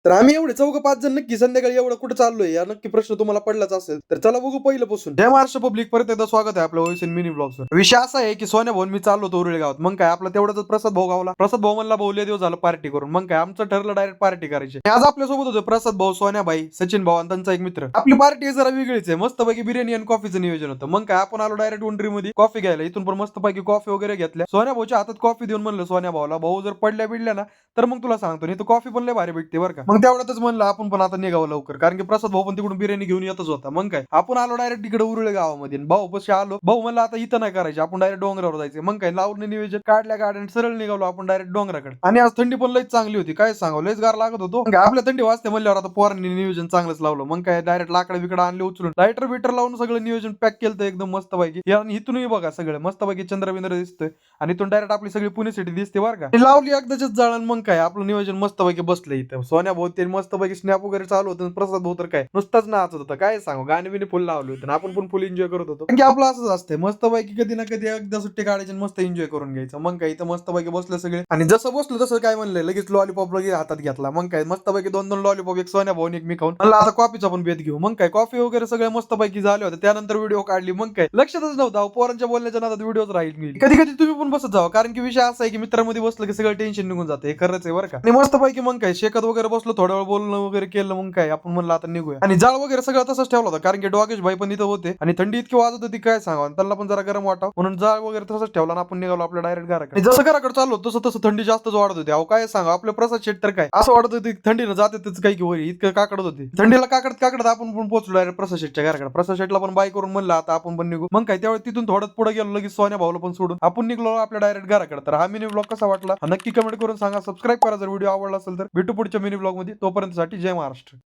तर आम्ही एवढे 4-5 जण नक्की संध्याकाळी एवढं कुठे चाललोय या नक्की प्रश्न तुम्हाला पडलाच असेल. तर चला बघू पहिल्यापासून. जय महाराष्ट्र पब्लिक, परत एकदा स्वागत आहे आपल्या ओएसएन मिनी ब्लॉग्सवर. विषय असा आहे की सोन्या भाऊन मी चाललो होतो उरळे गावात. मग काय आपला तेवढाच प्रसाद भाऊ गावला. प्रसाद भाऊ म्हणला भाऊ लय दिवस झालं पार्टी करून. मग काय आमचं ठरलं डायरेक्ट पार्टी करायची. आज आपल्यासोबत होते प्रसाद भाऊ, सोन्या भाई, सचिन भाऊ आणि त्यांचा एक मित्र. आपली पार्टी जरा वेगळीच आहे. मस्तपैकी बिर्याणी आणि कॉफीचं नियोजन होतं. मग काय आपण आलो डायरेक्ट उंडरी मध्ये कॉफी घ्यायला. इथून पण मस्तपैकी कॉफी वगैरे घेतल्या. सोन्या भाऊच्या हातात कॉफी देऊन म्हणलं सोन्या भाऊला, भाऊ जर पडल्या बिडल्या ना तर मग तुला सांगतो, नाही तर कॉफी पण लय भारी भेटते बरं का. मग तेवढ्यातच म्हणलं आपण पण आता निघावं लवकर, कारण की प्रसाद भाऊ पण तिकडून बिर्याणी घेऊन येतच होता. मग काय आपण आलो डायरेक्ट तिकडे उरुळे गावामध्ये. भाऊ पशी आलो. भाऊ म्हणला आता इथं नाही करायचे, आपण डायरेक्ट डोंगरावर जायचं. मग काय लावून नियोजन काढल्या गाड्या सरळ निघालो आपण डायरेक्ट डोंगराकडे. आणि आज थंडी पण लयच चांगली होती, काय सांगावं लयच गार लागत होतो. मग आपल्या थंडी वाजते म्हणल्यावर आता पोरांनी नियोजन चांगलंच लावलं. मग काय डायरेक्ट लाकडं बिकडं आणले उचलून, लायटर बिटर लावून सगळं नियोजन पॅक केलं एकदम मस्त पैकी. आणि इथूनही बघा सगळं मस्त पैकी चंद्रबिंद्र दिसतोय आणि इथून डायरेक्ट आपली सगळी पुणे सिटी दिसते बरं का. लावली एकदाच जळण. मग काय आपलं नियोजन मस्त पैकी बसलं इथं. सोन्या भाऊ ते मस्त पैकी स्नॅप वगैरे चालू होतं. प्रसाद भाऊ तर काय नुसताच नाचत होता, काय सांगू गाणी बिणी फुल लावली होती. आपण पण फुल एन्जॉय करत होतो. कारण की आपलं असंच असतंय, मस्त पैकी कधी ना कधी एकदा सुट्टी काढायची आणि मस्त एन्जॉय करून घ्यायचं. मग काय इथं मस्त पैकी बसलं सगळे. आणि जसं बसलो तसं काय म्हणलंय लगेच लॉलीपॉप लगेच हातात घेतला. मग काय मस्त पैकी 2-2 लॉलीपॉप, एक सोन्या भाऊन एक मी खाऊन म्हणलं आता कॉफीचा पण बेत घेऊ. मग काय कॉफी वगैरे सगळे मस्त पैकी झाले होते. त्यानंतर व्हिडिओ काढली. मग काय लक्षातच नव्हतं पोरांच्या बोलण्याच्या नादात व्हिडिओच राहील. कधी कधी तुम्ही पण बसत जावा, कारण की विषय असा आहे की मित्रांमध्ये बसलं की सगळं टेन्शन निघून जातं. हे खरंच आहे बरं का. आणि मस्त पैकी मग काय शेकत वगैरे बसलो, थोड्या वेळ बोलणं वगैरे केलं. मग काय आपण म्हणलं आता निघूया. आणि जाळ वगैरे सगळं तसंच ठेवलं होतं, कारण की डॉगेश भाई पण इथं होते आणि थंडी इतकी वाजत होती काय सांगावं. त्यांना पण जरा गरम वाटावं म्हणून जाळ वगैरे तसंच ठेवला आणि आपण निघालो आपल्या डायरेक्ट घराकडे. जसं घराकडे चाललो तसं तसं थंडी जास्तच वाढत होती. अहो काय सांगा, आपल्या प्रसाद शेट तर काय असं वाटत होती थंडीनं जाते काही की वरी इतकं काकडत होती. थंडीला काकडत काकडत आपण पण पोहोचलो डायरेक्ट प्रसाद शेटच्या घराकडे. प्रसाद शेटला पण बाय करून म्हणलं आता आपण पण निघू. मग काय त्यावेळी तिथून थोडं पुढे गेलो, लगेच सोन्या भाऊला पण सोडून आपण निघलो आपल्या डायरेक्ट घराकडे. तर हा मिनी ब्लॉग कसा वाटला नक्की कमेंट करून सांगा. सबस्क्राईब करा जर व्हिडिओ आवडला असेल तर. भेटू पुढच्या मिनी ब्लॉग मध्ये. तोपर्यंत साठी जय महाराष्ट्र.